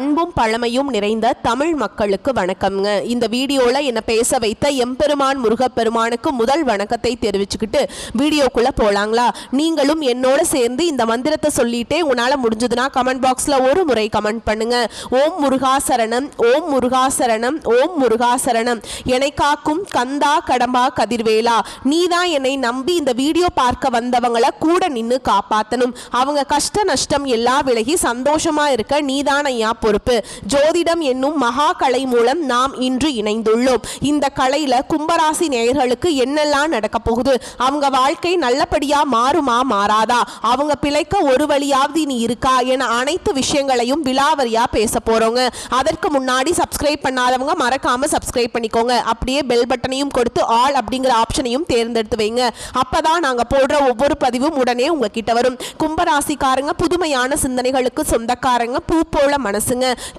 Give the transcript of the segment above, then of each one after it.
அன்பும் பழமையும் நிறைந்த தமிழ் மக்களுக்கு வணக்கம்ங்க. இந்த வீடியோல என்ன பேச வைத்த எம்பெருமான் முருகப்பெருமானுக்கு முதல் வணக்கத்தை தெரிவிச்சுக்கிட்டு வீடியோக்குள்ள போலாங்களா? நீங்களும் என்னோட சேர்ந்து இந்த மந்திரத்தை சொல்லிட்டே உங்களால முடிஞ்சதுன்னா கமெண்ட் பாக்ஸ்ல ஒரு முறை கமெண்ட் பண்ணுங்க. ஓம் முருகாசரணம், ஓம் முருகாசரணம், ஓம் முருகாசரணம். என்னை காக்கும் கந்தா கடம்பா கதிர்வேலா, நீதான் என்னை நம்பி இந்த வீடியோ பார்க்க வந்தவங்களை கூட நின்று காப்பாத்தணும். அவங்க கஷ்ட நஷ்டம் எல்லாம் விலகி சந்தோஷமா இருக்க நீதான் ஐயா பொறுப்பு. ஜோதிடம் என்னும் மகா கலை மூலம் நாம் இன்று இணைந்துள்ளோம். இந்த கலையில கும்பராசி நேயர்களுக்கு என்னெல்லாம் நடக்க போகுது, அவங்க வாழ்க்கை நல்லபடியா மாறுமா மாறாதா, அவங்க பிழைக்க ஒரு வழியாவது நீ இருக்கா என அனைத்து விஷயங்களையும் விலாவரியா பேச போறோங்க. அதற்கு முன்னாடி சப்ஸ்கிரைப் பண்ணாதவங்க மறக்காம சப்ஸ்கிரைப் பண்ணிக்கோங்க. அப்படியே பெல் பட்டனையும் கொடுத்து ஆல் அப்படிங்கிற ஆப்ஷனையும் தேர்ந்தெடுத்து வைங்க. அப்பதான் நாங்க போடுற ஒவ்வொரு பதிவும் உடனே உங்ககிட்ட வரும். கும்பராசிக்காரங்க புதுமையான சிந்தனைகளுக்கு சொந்தக்காரங்க, பூ போல மனசுங்க.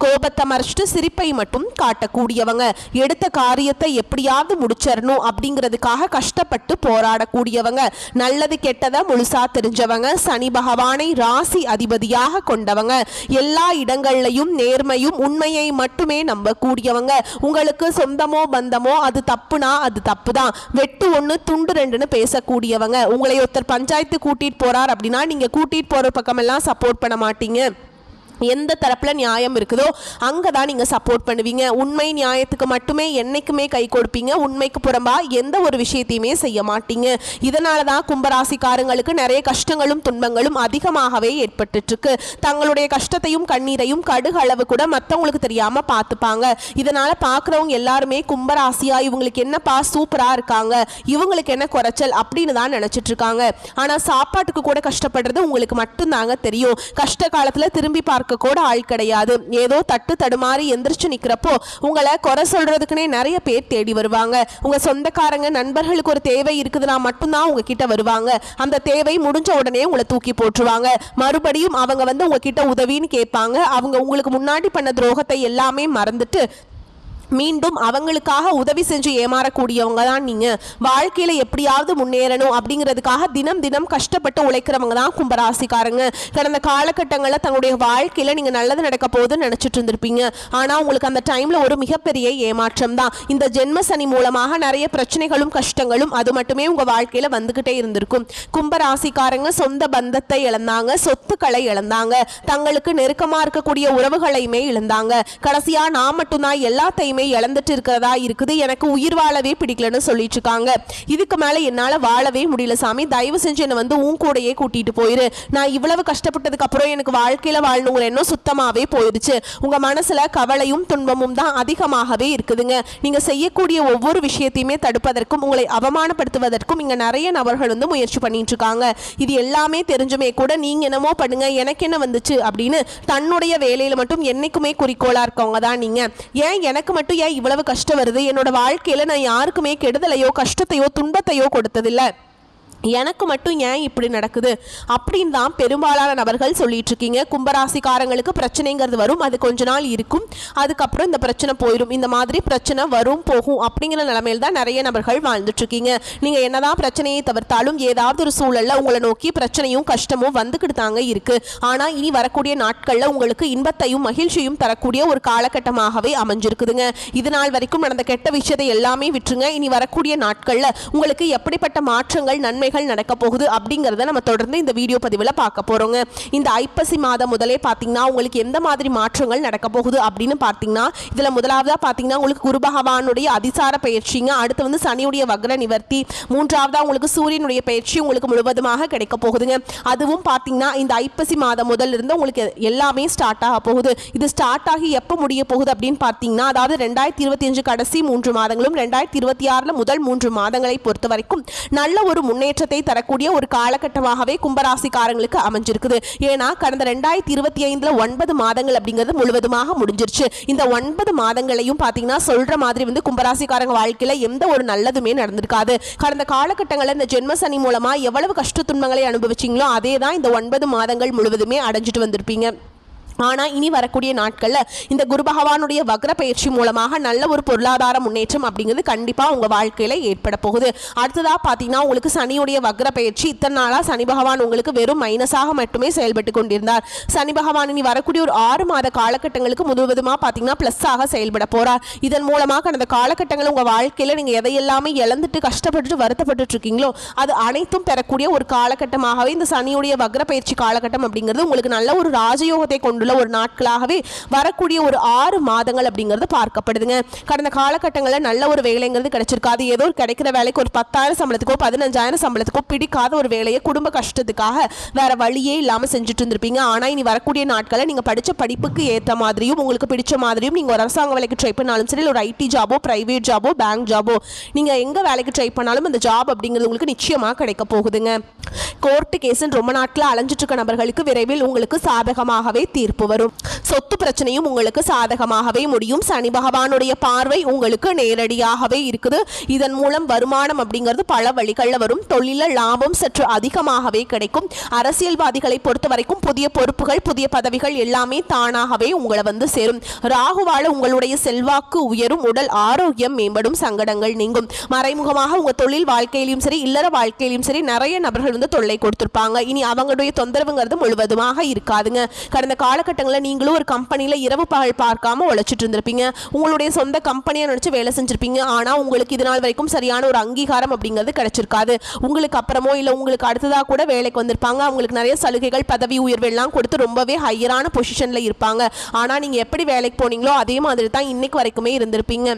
கோபத்தை மறைச்சிட்டு சிரிப்பை மட்டும் காட்டக்கூடியவங்க. எடுத்த காரியத்தை எப்படியாவது முடிச்சிடணும் அப்படிங்கிறதுக்காக கஷ்டப்பட்டு போராடக்கூடியவங்க. நல்லது கெட்டதை முழுசா தெரிஞ்சவங்க. சனி பகவானை ராசி அதிபதியாக கொண்டவங்க. எல்லா இடங்கள்லையும் நேர்மையும் உண்மையை மட்டுமே நம்பக்கூடியவங்க. உங்களுக்கு சொந்தமோ பந்தமோ அது தப்புனா அது தப்பு தான், வெட்டு ஒன்று துண்டு ரெண்டுன்னு பேசக்கூடியவங்க. உங்களை ஒருத்தர் பஞ்சாயத்து கூட்டிட்டு போறார் அப்படின்னா நீங்க கூட்டிட்டு போற பக்கமெல்லாம் சப்போர்ட் பண்ண மாட்டீங்க. எந்த தரப்புல நியாயம் இருக்குதோ அங்கதான் நீங்க சப்போர்ட் பண்ணுவீங்க. உண்மை நியாயத்துக்கு மட்டுமே என்னைக்குமே கை கொடுப்பீங்க. உண்மைக்கு புறம்பா எந்த ஒரு விஷயத்தையுமே செய்ய மாட்டீங்க. இதனாலதான் கும்பராசிக்காரங்களுக்கு நிறைய கஷ்டங்களும் துன்பங்களும் அதிகமாகவே ஏற்பட்டு இருக்கு. தங்களுடைய கஷ்டத்தையும் கண்ணீரையும் கடுகு அளவு கூட மற்றவங்களுக்கு தெரியாம பார்த்துப்பாங்க. இதனால பாக்குறவங்க எல்லாருமே கும்பராசியா இவங்களுக்கு என்னப்பா சூப்பரா இருக்காங்க, இவங்களுக்கு என்ன குறைச்சல் அப்படின்னு தான் நினைச்சிட்டு இருக்காங்க. ஆனா சாப்பாட்டுக்கு கூட கஷ்டப்படுறது உங்களுக்கு மட்டும்தாங்க தெரியும். கஷ்ட காலத்துல திரும்பி பார்க்க கூட ஆள் கிடையாது. ஏதோ தட்டு தடுமாறி எந்திரிச்சு நிக்கிறப்போ உங்களை குறை சொல்றதுக்குன்னே நிறைய பேர் தேடி வருவாங்க. உங்க சொந்தக்காரங்க நண்பர்களுக்கு ஒரு தேவை இருக்குதுன்னா மட்டும்தான் உங்ககிட்ட வருவாங்க. அந்த தேவை முடிஞ்ச உடனே உங்களை தூக்கி போட்டுருவாங்க. மறுபடியும் அவங்க வந்து உங்ககிட்ட உதவின்னு கேட்பாங்க. அவங்க உங்களுக்கு முன்னாடி பண்ண துரோகத்தை எல்லாமே மறந்துட்டு மீண்டும் அவங்களுக்காக உதவி செஞ்சு ஏமாறக்கூடியவங்க தான் நீங்க. வாழ்க்கையில எப்படியாவது முன்னேறணும் அப்படிங்கிறதுக்காக தினம் தினம் கஷ்டப்பட்டு உழைக்கிறவங்க தான் கும்பராசிக்காரங்க. கடந்த காலகட்டங்களில் தங்களுடைய வாழ்க்கையில நீங்க நல்லது நடக்க போகுதுன்னு நினைச்சிட்டு இருந்திருப்பீங்க. ஆனா உங்களுக்கு அந்த டைம்ல ஒரு மிகப்பெரிய ஏமாற்றம் தான். இந்த ஜென்ம சனி மூலமாக நிறைய பிரச்சனைகளும் கஷ்டங்களும் அது மட்டுமே உங்க வாழ்க்கையில வந்துகிட்டே இருந்திருக்கும். கும்பராசிக்காரங்க சொந்த பந்தத்தை இழந்தாங்க, சொத்துக்களை இழந்தாங்க, தங்களுக்கு நெருக்கமா இருக்கக்கூடிய உறவுகளையுமே இழந்தாங்க. கடைசியா நான் மட்டும்தான் எல்லாத்தையுமே இழந்துட்டு இருக்கிறதா இருக்குது, எனக்கு உயிர் வாழவே பிடிக்கலன்னு சொல்லிட்டு இருக்காங்க. இதுக்கு மேல என்னால வாழவே முடியல சாமி, தயவு செஞ்சு என்ன வந்து உன் கூடையே கூட்டிட்டு போயிரு. நான் இவ்வளவு கஷ்டப்பட்டதுக்கு அப்புறம் எனக்கு வாழ்க்கையில வாழணுங்கிற எண்ணம் சுத்தமாவே போயிடுச்சு. உங்க மனசுல கவலையும் துன்பமும் தான் அதிகமாகவே இருக்குதுங்க. நீங்க செய்யக்கூடிய ஒவ்வொரு விஷயத்தையுமே தடுப்பதற்கும் உங்களை அவமானப்படுத்துவதற்கும் இங்க நிறைய நபர்கள் வந்து முயற்சி பண்ணிட்டு இருக்காங்க. இது எல்லாமே தெரிஞ்சுமே கூட நீங்க என்னமோ பண்ணுங்க எனக்கு என்ன வந்துச்சு அப்படின்னு தன்னுடைய வேலையில மட்டும் என்னைக்குமே குறிக்கோளா இருக்கவங்க தான் நீங்க. ஏன் எனக்கு மட்டும் ஏன் இவ்வளவு கஷ்டம் வருது, என்னோட வாழ்க்கையில நான் யாருக்குமே கெடுதலையோ கஷ்டத்தையோ துன்பத்தையோ கொடுத்ததில்லை, எனக்கு மட்டும் ஏன் இப்படி நடக்குது அப்படின்னு தான் பெரும்பாலான நபர்கள் சொல்லிட்டு இருக்கீங்க. கும்பராசிக்காரங்களுக்கு பிரச்சனைங்கிறது வரும், அது கொஞ்ச நாள் இருக்கும், அதுக்கப்புறம் இந்த பிரச்சனை போயிடும். இந்த மாதிரி பிரச்சனை வரும் போகும் அப்படிங்கிற நிலைமையில் தான் நிறைய நபர்கள் வாழ்ந்துட்டு இருக்கீங்க. நீங்க என்னதான் பிரச்சனையை தவிர்த்தாலும் ஏதாவது ஒரு சூழல்ல உங்களை நோக்கி பிரச்சனையும் கஷ்டமும் வந்துக்கிட்டு தாங்க இருக்கு. ஆனா இனி வரக்கூடிய நாட்கள்ல உங்களுக்கு இன்பத்தையும் மகிழ்ச்சியும் தரக்கூடிய ஒரு காலகட்டமாகவே அமைஞ்சிருக்குதுங்க. இது நாள் வரைக்கும் நடந்த கெட்ட விஷயத்தை எல்லாமே விட்டுருங்க. இனி வரக்கூடிய நாட்கள்ல உங்களுக்கு எப்படிப்பட்ட மாற்றங்கள் நன்மை நடக்க போகுது அப்படிங்கறத நம்ம தொடர்ந்து இந்த வீடியோ பதிவுல பார்க்க போறோங்க. இந்த ஐப்பசி மாதம் முதலே பாத்தீங்கன்னா உங்களுக்கு எந்த மாதிரி மாற்றங்கள் நடக்க போகுது அப்படின்னு பாத்தீங்கன்னா இதுல முதலாவதா பாத்தீங்கன்னா உங்களுக்கு குரு பகவானுடைய அதிசார பயிற்சிங்க, அடுத்து வந்து சனியுடைய வக்ர நிவர்த்தி, மூன்றாவதா உங்களுக்கு சூரியனுடைய பயிற்சி உங்களுக்கு முழுவதுமாக கிடைக்க போகுதுங்க. அதுவும் பாத்தீங்கன்னா இந்த ஐப்பசி மாதம் முதல்ல இருந்து உங்களுக்கு எல்லாமே ஸ்டார்ட் ஆக போகுது. இது ஸ்டார்ட் ஆகி எப்ப முடிய போகுது அப்படின்னு பாத்தீங்கன்னா அதாவது 2025 கடைசி 3 மாதங்களும் 2026 முதல் 3 மாதங்களை பொறுத்த வரைக்கும் நல்ல ஒரு முன்னேற்ற தரக்கூடிய ஒரு காலகட்டமாகவே கும்பராசிக்காரங்களுக்கு அமைஞ்சிருக்குது. ஏன்னா கடந்த 2025 9 மாதங்கள் அப்படிங்கிறது முழுவதுமாக முடிஞ்சிருச்சு. இந்த 9 மாதங்களையும் பாத்தீங்கன்னா சொல்ற மாதிரி வந்து கும்பராசிக்காரங்க வாழ்க்கையில எந்த ஒரு நல்லதுமே நடந்திருக்காது. கடந்த காலகட்டங்களில் இந்த ஜென்ம சனி மூலமா எவ்வளவு கஷ்ட துன்பங்களை அனுபவிச்சீங்களோ அதே தான் இந்த 9 மாதங்கள் முழுவதுமே அடைஞ்சிட்டு வந்திருப்பீங்க. ஆனால் இனி வரக்கூடிய நாட்களில் இந்த குரு பகவானுடைய வக்ர பயிற்சி மூலமாக நல்ல ஒரு பொருளாதார முன்னேற்றம் அப்படிங்கிறது கண்டிப்பாக உங்கள் வாழ்க்கையில் ஏற்பட போகுது. அடுத்ததாக பார்த்தீங்கன்னா உங்களுக்கு சனியுடைய வக்ர பயிற்சி இத்தனை நாளாக சனி பகவான் உங்களுக்கு வெறும் மைனஸாக மட்டுமே செயல்பட்டு கொண்டிருந்தார். சனி பகவான் இனி வரக்கூடிய ஒரு 6 மாத காலகட்டங்களுக்கு முழுவதுமாக பார்த்தீங்கன்னா ப்ளஸ்ஸாக செயல்பட போகிறார். இதன் மூலமாக கடந்த காலகட்டங்கள் உங்கள் வாழ்க்கையில் நீங்கள் எதையெல்லாமே இழந்துட்டு கஷ்டப்பட்டு வருத்தப்பட்டு இருக்கீங்களோ அது அனைத்தும் பெறக்கூடிய ஒரு காலகட்டமாகவே இந்த சனியுடைய வக்ர பயிற்சி காலகட்டம் அப்படிங்கிறது உங்களுக்கு நல்ல ஒரு ராஜயோகத்தை கொண்டு ஒரு நாட்களாகவே வரக்கூடிய ஒரு 6 மாதங்கள் அப்படிங்கிறது பார்க்கப்படுதுங்க. கடந்த காலகட்டங்களில் நல்ல ஒரு வேலைங்கிறது கிடைச்சிருக்காது. ஏதோ ஒரு கிடைக்கிற வேலைக்கு ஒரு 10,000 சம்பளத்துக்கோ 15,000 சம்பளத்துக்கோ பிடிக்காத ஒரு வேலையை குடும்ப கஷ்டத்துக்காக வேற வழியே இல்லாமல் செஞ்சுட்டு இருந்திருப்பீங்க. ஆனால் இனி வரக்கூடிய நாட்களில் நீங்கள் படித்த படிப்புக்கு ஏற்ற மாதிரியும் உங்களுக்கு பிடிச்ச மாதிரியும் நீங்கள் ஒரு அரசாங்க வேலைக்கு ட்ரை பண்ணாலும் சரி, ஒரு ஐடி ஜாபோ பிரைவேட் ஜாபோ பேங்க் ஜாபோ நீங்கள் எங்கே வேலைக்கு ட்ரை பண்ணாலும் அந்த ஜாப் அப்படிங்கிறது உங்களுக்கு நிச்சயமாக கிடைக்க போகுதுங்க. கோர்ட்டு கேஸுன்னு ரொம்ப நாட்கள் அலைஞ்சிட்டு இருக்க நபர்களுக்கு விரைவில் உங்களுக்கு சாதகமாகவே தீர்ப்பு வரும். சொத்து பிரச்சனையும் உங்களுக்கு சாதகமாகவே முடியும். சனி பகவானுடைய பார்வை உங்களுக்கு நேரடியாகவே இருக்குது. இதன் மூலம் வருமானம் அப்படிங்கிறது பல வழிகளில் வரும். தொழில லாபம் சற்று அதிகமாகவே கிடைக்கும். அரசியல்வாதிகளை பொறுத்த வரைக்கும் புதிய பொறுப்புகள் புதிய பதவிகள் எல்லாமே தானாகவே உங்களை வந்து சேரும். ராகுவால உங்களுடைய செல்வாக்கு உயரும். உடல் ஆரோக்கியம் மேம்படும். சங்கடங்கள் நீங்கும். மறைமுகமாக உங்க தொழில் வாழ்க்கையிலும் சரி இல்லற வாழ்க்கையிலும் சரி நிறைய நபர்கள் வந்து தொல்லை கொடுத்திருப்பாங்க. இனி அவங்களுடைய தொந்தரவுங்கிறது முழுவதுமாக இருக்காதுங்க. கடந்த காலகட்டங்களில் நீங்களும் ஒரு கம்பெனியில் இரவு பகல் பார்க்காம உழைச்சிட்டு இருந்திருப்பீங்க. உங்களுடைய சொந்த கம்பெனியை நினச்சி வேலை செஞ்சிருப்பீங்க. ஆனால் உங்களுக்கு இது நாள் வரைக்கும் சரியான ஒரு அங்கீகாரம் அப்படிங்கிறது கிடைச்சிருக்காது. உங்களுக்கு அப்புறமோ இல்லை உங்களுக்கு அடுத்ததாக கூட வேலைக்கு வந்திருப்பாங்க. அவங்களுக்கு நிறைய சலுகைகள் பதவி உயர்வு எல்லாம் கொடுத்து ரொம்பவே ஹையரான பொசிஷனில் இருப்பாங்க. ஆனால் நீங்கள் எப்படி வேலைக்கு போனீங்களோ அதே மாதிரி தான் இன்னைக்கு வரைக்குமே இருந்திருப்பீங்க.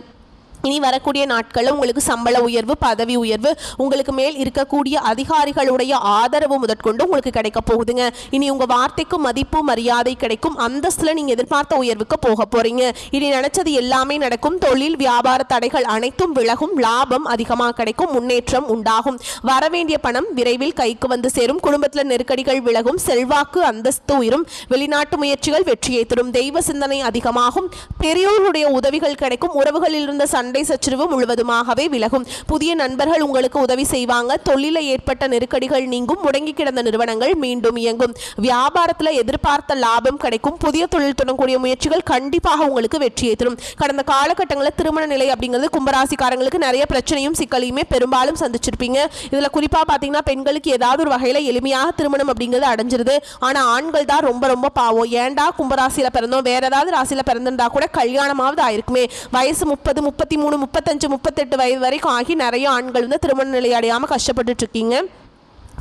இனி வரக்கூடிய நாட்களில் உங்களுக்கு சம்பள உயர்வு பதவி உயர்வு உங்களுக்கு மேல் இருக்கக்கூடிய அதிகாரிகளுடைய ஆதரவு முதற்கொண்டு உங்களுக்கு கிடைக்க போகுதுங்க. இனி உங்கள் வார்த்தைக்கு மதிப்பு மரியாதை கிடைக்கும். அந்தஸ்தில் நீங்கள் எதிர்பார்த்த உயர்வுக்கு போக போகிறீங்க. இனி நினைச்சது எல்லாமே நடக்கும். தொழில் வியாபார தடைகள் அனைத்தும் விலகும். லாபம் அதிகமாக கிடைக்கும். முன்னேற்றம் உண்டாகும். வரவேண்டிய பணம் விரைவில் கைக்கு வந்து சேரும். குடும்பத்தில் நெருக்கடிகள் விலகும். செல்வாக்கு அந்தஸ்து உயரும். வெளிநாட்டு முயற்சிகள் வெற்றியை தரும். தெய்வ சிந்தனை அதிகமாகும். பெரியோருடைய உதவிகள் கிடைக்கும். உறவுகளில் இருந்த சண்டை சச்சரவு முழுவதுமாகவே விலகும். புதிய நண்பர்கள் உங்களுக்கு உதவி செய்வாங்க. தொழிலில் ஏற்பட்ட நெருக்கடிகள் நீங்கும். முடங்கி கிடந்த நிறுவனங்கள் மீண்டும் இயங்கும். வியாபாரத்தில் எதிர்பார்த்த லாபம் கிடைக்கும். புதிய தொழில் தொடங்கக்கூடிய முயற்சிகள் கண்டிப்பாக உங்களுக்கு வெற்றியை தரும். கடந்த காலகட்டங்களில் திருமண நிலை அப்படிங்கிறது கும்பராசிக்காரங்களுக்கு நிறைய பிரச்சனையும் சிக்கலையுமே பெரும்பாலும் சந்திச்சிருப்பீங்க. இதில் குறிப்பாக பார்த்தீங்கன்னா பெண்களுக்கு ஏதாவது ஒரு வகையில் எளிமையாக திருமணம் அப்படிங்கிறது அடைஞ்சிருது. ஆனால் ஆண்கள் தான் ரொம்ப ரொம்ப பாவம். ஏண்டா கும்பராசியில் பிறந்தோம் வேற ஏதாவது ராசியில் பிறந்திருந்தா கூட கல்யாணமாவது ஆயிருக்குமே. வயசு 30 33 35 38 வயது வரைக்கும் ஆகி நிறைய ஆண்கள் வந்து திருமண நிலை அடையாமல் கஷ்டப்பட்டு இருக்கீங்க.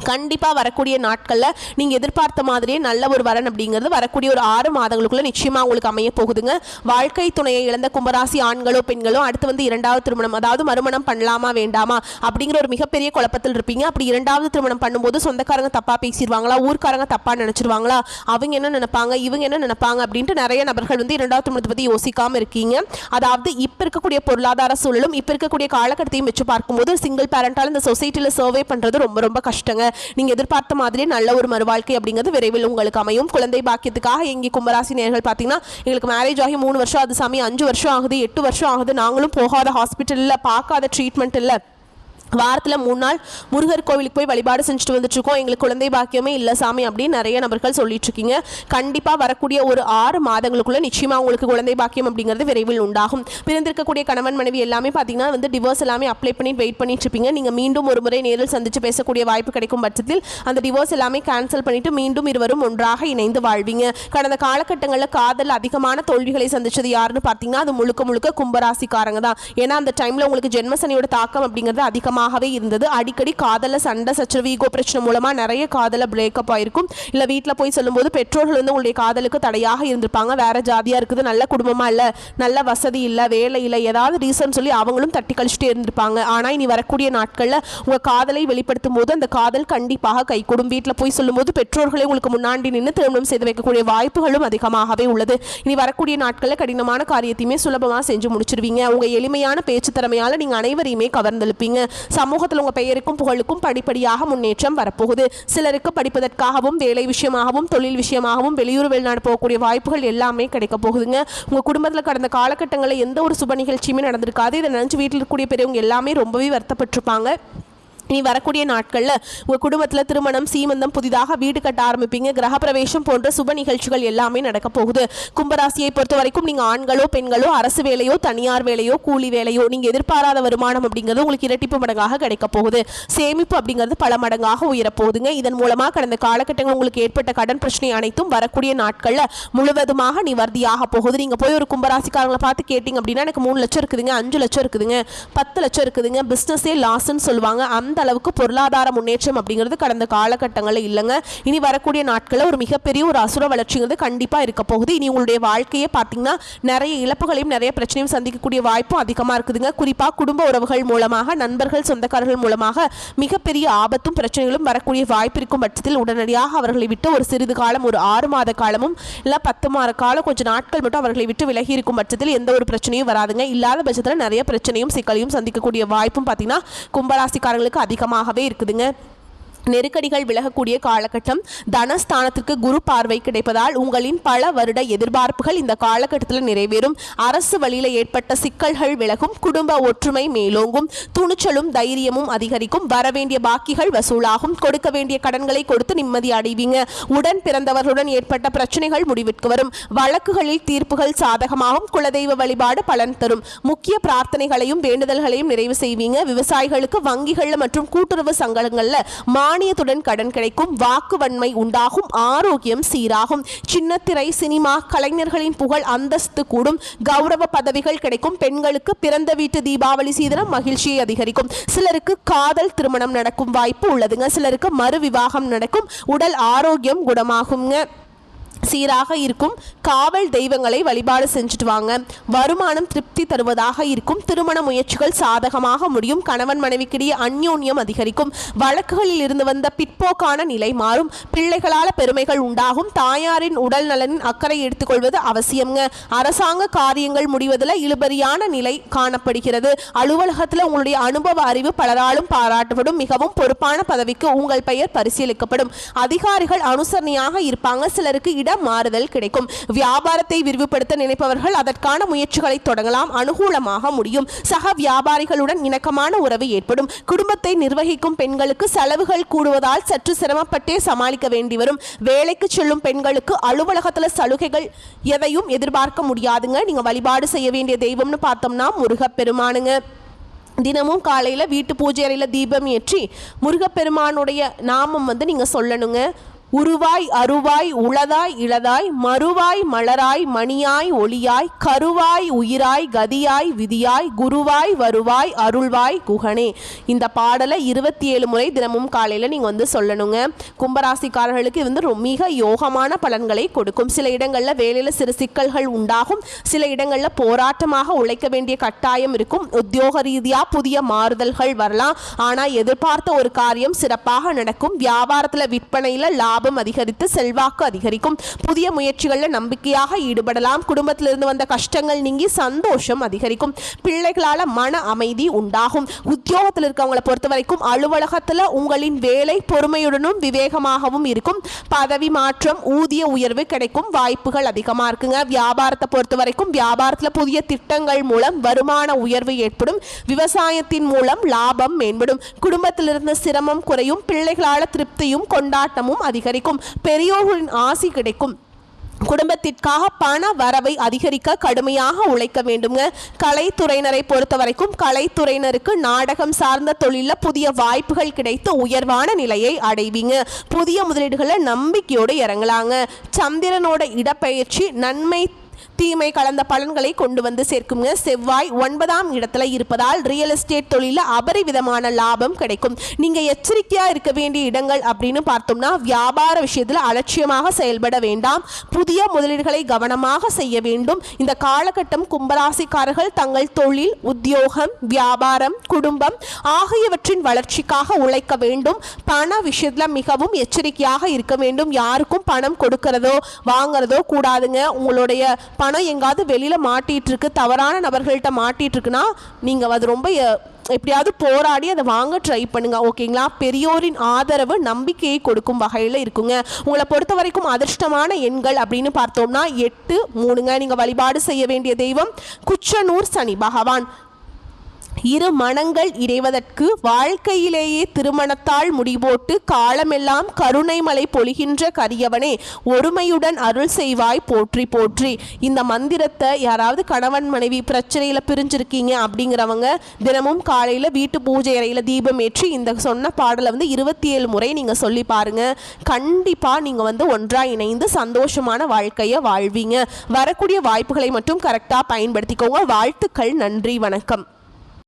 கண்டிப்பாக வரக்கூடிய நாட்களில் நீங்கள் எதிர்பார்த்த மாதிரியே நல்ல ஒரு வரன் அப்படிங்கிறது வரக்கூடிய ஒரு 6 மாதங்களுக்குள்ள நிச்சயமாக உங்களுக்கு அமைய போகுதுங்க. வாழ்க்கை துணையை இழந்த கும்பராசி ஆண்களோ பெண்களோ அடுத்து வந்து 2வது திருமணம் அதாவது மறுமணம் பண்ணலாமா வேண்டாமா அப்படிங்கிற ஒரு மிகப்பெரிய குழப்பத்தில் இருப்பீங்க. அப்படி 2வது திருமணம் பண்ணும்போது சொந்தக்காரங்க தப்பாக பேசிடுவாங்களா, ஊர்க்காரங்க தப்பாக நினச்சிருவாங்களா, அவங்க என்ன நினைப்பாங்க இவங்க என்ன நினைப்பாங்க அப்படின்ட்டு நிறைய நபர்கள் வந்து 2வது திருமணத்தை பற்றி யோசிக்காமல் இருக்கீங்க. அதாவது இப்போ இருக்கக்கூடிய பொருளாதார சூழலும் இப்போ இருக்கக்கூடிய காலகட்டத்தையும் வச்சு பார்க்கும்போது சிங்கிள் பேரண்டால் இந்த சொசைட்டியில் சர்வே பண்ணுறது ரொம்ப ரொம்ப கஷ்டங்க. நீங்க எதிர்பார்த்த மாதிரி நல்ல ஒரு மறுவாழ்க்கை அப்படிங்கிறது விரைவில் உங்களுக்கு அமையும். குழந்தை பாக்கியத்துக்காக எங்க கும்பராசி நேயர்கள் பார்த்தீங்கன்னா எங்களுக்கு மேரேஜ் ஆகி 3 வருஷம் அது சாமி 5 வருஷம் ஆகுது 8 வருஷம் ஆகுது நாங்களும் போகாத ஹாஸ்பிட்டலில் பார்க்காத ட்ரீட்மெண்ட் இல்லை, வாரத்தில் 3 நாள் முருகர் கோவிலுக்கு போய் வழிபாடு செஞ்சுட்டு வந்துட்டு இருக்கோம், எங்களுக்கு குழந்தை பாக்கியமே இல்லை சாமி அப்படின்னு நிறைய நபர்கள் சொல்லிட்டு இருக்கீங்க. கண்டிப்பாக வரக்கூடிய ஒரு 6 மாதங்களுக்குள்ள நிச்சயமாக உங்களுக்கு குழந்தை பாக்கியம் அப்படிங்கிறது விரைவில் உண்டாகும். பிறந்திருக்கக்கூடிய கணவன் மனைவி எல்லாமே பார்த்தீங்கன்னா வந்து டிவோர்ஸ் எல்லாமே அப்ளை பண்ணி வெயிட் பண்ணிட்டு இருப்பீங்க. நீங்கள் மீண்டும் ஒரு முறை நேரில் சந்திச்சு பேசக்கூடிய வாய்ப்பு கிடைக்கும் பட்சத்தில் அந்த டிவோர்ஸ் எல்லாமே கேன்சல் பண்ணிட்டு மீண்டும் இருவரும் ஒன்றாக இணைந்து வாழ்வீங்க. கடந்த காலகட்டங்களில் காதல் அதிகமான தோல்விகளை சந்திச்சது யாருன்னு பார்த்தீங்கன்னா அது முழுக்க முழுக்க கும்பராசிக்காரங்க தான். ஏன்னா அந்த டைமில் உங்களுக்கு ஜென்மசனியோட தாக்கம் அப்படிங்கிறது அதிகமாக இருந்தது. அடிக்கடி காதல சண்டை சச்சரவு ஈகோ பிரச்சனை மூலமா நிறைய காதல பிரேக்கப் ஆயிருக்கும். இல்ல வீட்டில் போய் சொல்லும்போது பெற்றோர்கள் வந்து உங்களுடைய காதலுக்கு தடையாக இருந்திருப்பாங்க. வேற ஜாதியா இருக்குது, நல்ல குடும்பமா இல்ல, நல்ல வசதி இல்ல, வேலை இல்லை, ஏதாவது ரீசன் சொல்லி அவங்களும் தட்டி கழிச்சுட்டே இருந்திருப்பாங்க. ஆனா இனி வரக்கூடிய நாட்கள்ல உங்க காதலை வெளிப்படுத்தும் போது அந்த காதல் கண்டிப்பாக கைகூடும். வீட்டில் போய் சொல்லும்போது பெற்றோர்களை உங்களுக்கு முன்னாடி நின்று திருமணம் செய்து வைக்கக்கூடிய வாய்ப்புகளும் அதிகமாகவே உள்ளது. இனி வரக்கூடிய நாட்களில் கடினமான காரியத்தையுமே சுலபமாக செஞ்சு முடிச்சிருவீங்க. உங்க எளிமையான பேச்சு திறமையால நீங்க அனைவரையுமே கவர்ந்தெழுப்பீங்க. சமூகத்தில் உங்கள் பெயருக்கும் புகழுக்கும் படிப்படியாக முன்னேற்றம் வரப்போகுது. சிலருக்கு படிப்பதற்காகவும் வேலை விஷயமாகவும் தொழில் விஷயமாகவும் வெளியூர் வெளிநாடு போகக்கூடிய வாய்ப்புகள் எல்லாமே கிடைக்க போகுதுங்க. உங்கள் குடும்பத்தில் கடந்த காலகட்டங்களில் எந்த ஒரு சுப நிகழ்ச்சியுமே நடந்திருக்காது. இதை நினச்சி வீட்டில் இருக்கக்கூடிய பெரியவங்க எல்லாமே ரொம்பவே வருத்தப்பட்டிருப்பாங்க. இனி வரக்கூடிய நாட்களில் உங்கள் குடும்பத்தில் திருமணம், சீமந்தம், புதிதாக வீடு கட்ட ஆரம்பிப்பீங்க, கிரகப்பிரவேசம் போன்ற சுப நிகழ்ச்சிகள் எல்லாமே நடக்க போகுது. கும்பராசியை பொறுத்த வரைக்கும் நீங்கள் ஆண்களோ பெண்களோ அரசு வேலையோ தனியார் வேலையோ கூலி வேலையோ நீங்கள் எதிர்பாராத வருமானம் அப்படிங்கிறது உங்களுக்கு இரட்டிப்பு மடங்காக கிடைக்க போகுது. சேமிப்பு அப்படிங்கிறது பல மடங்காக உயரப்போகுதுங்க. இதன் மூலமாக கடந்த காலகட்டங்கள் உங்களுக்கு ஏற்பட்ட கடன் பிரச்சனை அனைத்தும் வரக்கூடிய நாட்களில் முழுவதுமாக நிவர்த்தியாக போகுது. நீங்கள் போய் ஒரு கும்பராசிக்காரங்களை பார்த்து கேட்டிங்க அப்படின்னா எனக்கு 3 லட்சம் இருக்குதுங்க, 5 லட்சம் இருக்குதுங்க, 10 லட்சம் இருக்குதுங்க, பிஸ்னஸே லாஸ்ன்னு சொல்லுவாங்க. அந்த அளவுக்கு பொருளாதார முன்னேற்றம் அப்படிங்கிறது கடந்த காலகட்டங்களில் இல்லைங்க. இனி வரக்கூடிய நாட்களில் ஒரு மிகப்பெரிய ஒரு அசுர வளர்ச்சிங்கிறது கண்டிப்பாக இருக்க போகுது. இனி உங்களுடைய வாழ்க்கையை பார்த்தீங்கன்னா நிறைய இழப்புகளையும் நிறைய பிரச்சனையும் சந்திக்கக்கூடிய வாய்ப்பும் அதிகமாக இருக்குதுங்க. குறிப்பாக குடும்ப உறவுகள் மூலமாக, நண்பர்கள், சொந்தக்காரர்கள் மூலமாக மிகப்பெரிய ஆபத்தும் பிரச்சனைகளும் வரக்கூடிய வாய்ப்பு இருக்கும் பட்சத்தில் உடனடியாக அவர்களை விட்டு ஒரு சிறிது காலம், ஒரு 6 மாத காலமும் இல்லை 10 மாத காலம், கொஞ்சம் நாட்கள் மட்டும் அவர்களை விட்டு விலகி இருக்கும் பட்சத்தில் எந்த ஒரு பிரச்சனையும் வராதுங்க. இல்லாத பட்சத்தில் நிறைய பிரச்சனையும் சிக்கலையும் சந்திக்கக்கூடிய வாய்ப்பும் பார்த்தீங்கன்னா கும்பராசிக்காரங்களுக்கு அதிகமாகவே இருக்குதுங்க. நெருக்கடிகள் விலகக்கூடிய காலகட்டம். தனஸ்தானத்திற்கு குரு பார்வை கிடைப்பதால் உங்களின் பல வருட எதிர்பார்ப்புகள் இந்த காலகட்டத்தில் நிறைவேறும். அரசு வழியில் ஏற்பட்ட சிக்கல்கள் விலகும். குடும்ப ஒற்றுமை மேலோங்கும். துணிச்சலும் தைரியமும் அதிகரிக்கும். வரவேண்டிய பாக்கிகள் வசூலாகும். கொடுக்க வேண்டிய கடன்களை கொடுத்து நிம்மதி அடைவீங்க. உடன் பிறந்தவர்களுடன் ஏற்பட்ட பிரச்சனைகள் முடிவிற்கு வரும். வழக்குகளில் தீர்ப்புகள் சாதகமாகும். குலதெய்வ வழிபாடு பலன் தரும். முக்கிய பிரார்த்தனைகளையும் வேண்டுதல்களையும் நிறைவு செய்வீங்க. விவசாயிகளுக்கு வங்கிகள் மற்றும் கூட்டுறவு சங்கங்களில் மானியத்துடன் கடன் கிடைக்கும். வாக்குவன்மை உண்டாகும். ஆரோக்கியம் சீராகும். சின்னத்திரை, சினிமா கலைஞர்களின் புகழ் அந்தஸ்து கூடும். கௌரவ பதவிகள் கிடைக்கும். பெண்களுக்கு பிறந்த வீட்டு தீபாவளி சீதனம் மகிழ்ச்சியை அதிகரிக்கும். சிலருக்கு காதல் திருமணம் நடக்கும் வாய்ப்பு உள்ளதுங்க. சிலருக்கு மறு விவாகம் நடக்கும். உடல் ஆரோக்கியம் குணமாகுங்க. சீராக இருக்கும். காவல் தெய்வங்களை வழிபாடு செஞ்சுட்டு வாங்க. வருமானம் திருப்தி தருவதாக இருக்கும். திருமண முயற்சிகள் சாதகமாக முடியும். கணவன் மனைவிக்கிடையே அந்யோன்யம் அதிகரிக்கும். வழக்குகளில் இருந்து வந்த பிற்போக்கான நிலை மாறும். பிள்ளைகளால் பெருமைகள் உண்டாகும். தாயாரின் உடல் நலனின் அக்கறை எடுத்துக்கொள்வது அவசியம்ங்க. அரசாங்க காரியங்கள் முடிவதில் இழுபறியான நிலை காணப்படுகிறது. அலுவலகத்தில் உங்களுடைய அனுபவ அறிவு பலராலும் பாராட்டப்படும். மிகவும் பொறுப்பான பதவிக்கு உங்கள் பெயர் பரிசீலிக்கப்படும். அதிகாரிகள் அனுசரணையாக இருப்பாங்க. சிலருக்கு மாறுதல் கிடைக்கும். வியாபாரத்தை விரிவுபடுத்த நினைப்பவர்கள் அதற்கான முயற்சிகளை தொடங்கலாம். அனுகூலமாக முடியும். சக வியாபாரிகளுடன் இணக்கமான உறவு ஏற்படும். குடும்பத்தை நிர்வகிக்கும் பெண்களுக்கு செலவுகள் கூடுவதால் சற்று சிரமப்பட்டே சமாளிக்க வேண்டி வரும். வேலைக்கு செல்லும் பெண்களுக்கு அலுவலகத்தில் சலுகைகள் எதையும் எதிர்பார்க்க முடியாதுங்க. நீங்க வழிபாடு செய்ய வேண்டிய தெய்வம்னு பார்த்தோம்னா முருகப்பெருமானுங்க. தினமும் காலையில் வீட்டு பூஜை அறையில் தீபம் ஏற்றி முருகப்பெருமானுடைய நாமம் நீங்கள் சொல்லணுங்க. உருவாய் அருவாய் உளதாய் இளதாய் மறுவாய் மலராய் மணியாய் ஒளியாய் கருவாய் உயிராய் கதியாய் விதியாய் குருவாய் வருவாய் அருள்வாய் குகனே. இந்த பாடலை 27 முறை தினமும் காலையில் நீங்கள் சொல்லணுங்க. கும்பராசிக்காரர்களுக்கு இது மிக யோகமான பலன்களை கொடுக்கும். சில இடங்களில் வேலையில் சிறு சிக்கல்கள் உண்டாகும். சில இடங்களில் போராட்டமாக உழைக்க வேண்டிய கட்டாயம் இருக்கும். உத்தியோக ரீதியாக புதிய மாறுதல்கள் வரலாம். ஆனால் எதிர்பார்த்த ஒரு காரியம் சிறப்பாக நடக்கும். வியாபாரத்தில் விற்பனையில் லாபம் அதிகரித்து செல்வாக்கு அதிகரிக்கும். புதிய முயற்சிகளில் நம்பிக்கையாக ஈடுபடலாம். குடும்பத்திலிருந்து வந்த கஷ்டங்கள் நீங்கி சந்தோஷம் அதிகரிக்கும். பிள்ளைகளால் மன அமைதி உண்டாகும். உத்தியோகத்தில் இருக்கவங்களை பொறுத்த வரைக்கும் அலுவலகத்தில் உங்களின் வேலை பொறுமையுடனும் விவேகமாகவும் இருக்கும். பதவி மாற்றம், ஊதிய உயர்வு கிடைக்கும் வாய்ப்புகள் அதிகமாக இருக்குங்க. வியாபாரத்தை பொறுத்த வரைக்கும் வியாபாரத்தில் புதிய திட்டங்கள் மூலம் வருமான உயர்வு ஏற்படும். விவசாயத்தின் மூலம் லாபம் மேம்படும். குடும்பத்திலிருந்து சிரமம் குறையும். பிள்ளைகளால் திருப்தியும் கொண்டாட்டமும் அதிகரிக்கும். பெரியோர்களின் ஆசி கிடைக்கும். குடும்பத்திற்காக பண வரவை அதிகரிக்க கடுமையாக உழைக்க வேண்டுங்க. கலைத்துறையினரை பொறுத்த வரைக்கும் கலைத்துறையினருக்கு நாடகம் சார்ந்த தொழிலில் புதிய வாய்ப்புகள் கிடைத்து உயர்வான நிலையை அடைவீங்க. புதிய முதலீடுகளை நம்பிக்கையோடு இறங்கலாங்க. சந்திரனோட இடப்பெயர்ச்சி நன்மை தீமை கலந்த பலன்களை கொண்டு வந்து சேர்க்குங்க. செவ்வாய் 9ஆம் இடத்துல இருப்பதால் ரியல் எஸ்டேட் தொழிலில் அபரிவிதமான லாபம் கிடைக்கும். நீங்கள் எச்சரிக்கையாக இருக்க வேண்டிய இடங்கள் அப்படின்னு பார்த்தோம்னா வியாபார விஷயத்தில் அலட்சியமாக செயல்பட வேண்டாம். புதிய முதலீடுகளை கவனமாக செய்ய வேண்டும். இந்த காலகட்டம் கும்பராசிக்காரர்கள் தங்கள் தொழில், உத்தியோகம், வியாபாரம், குடும்பம் ஆகியவற்றின் வளர்ச்சிக்காக உழைக்க வேண்டும். பண விஷயத்தில் மிகவும் எச்சரிக்கையாக இருக்க வேண்டும். யாருக்கும் பணம் கொடுக்கறதோ வாங்குறதோ கூடாதுங்க. உங்களுடைய பணம் எங்காவது வெளியில் மாட்டிகிட்டு இருக்கு, தவறான நபர்கள்ட்ட மாட்டிகிட்டு இருக்குன்னா நீங்கள் அது ரொம்ப எப்படியாவது போராடி அதை வாங்க ட்ரை பண்ணுங்க. ஓகேங்களா? பெரியோரின் ஆதரவு நம்பிக்கையை கொடுக்கும் வகையில் இருக்குங்க. உங்களை பொறுத்த வரைக்கும் அதிர்ஷ்டமான எண்கள் அப்படின்னு பார்த்தோம்னா 8, 3ங்க. நீங்கள் வழிபாடு செய்ய வேண்டிய தெய்வம் குச்சனூர் சனி பகவான். இரு மனங்கள் இணைவதற்கு வாழ்க்கையிலேயே திருமணத்தால் முடிபோட்டு காலமெல்லாம் கருணை மலை பொழிகின்ற கரியவனே ஒருமையுடன் அருள் செய்வாய் போற்றி போற்றி. இந்த மந்திரத்தை யாராவது கணவன் மனைவி பிரச்சனையில பிரிஞ்சிருக்கீங்க அப்படிங்கிறவங்க தினமும் காலையில வீட்டு பூஜை அறையில தீபம் ஏற்றி இந்த சொன்ன பாடலை 27 முறை நீங்க சொல்லி பாருங்க. கண்டிப்பா நீங்க ஒன்றா இணைந்து சந்தோஷமான வாழ்க்கையை வாழ்வீங்க. வரக்கூடிய வாய்ப்புகளை மட்டும் கரெக்டா பயன்படுத்திக்கோங்க. வாழ்த்துக்கள். நன்றி. வணக்கம்.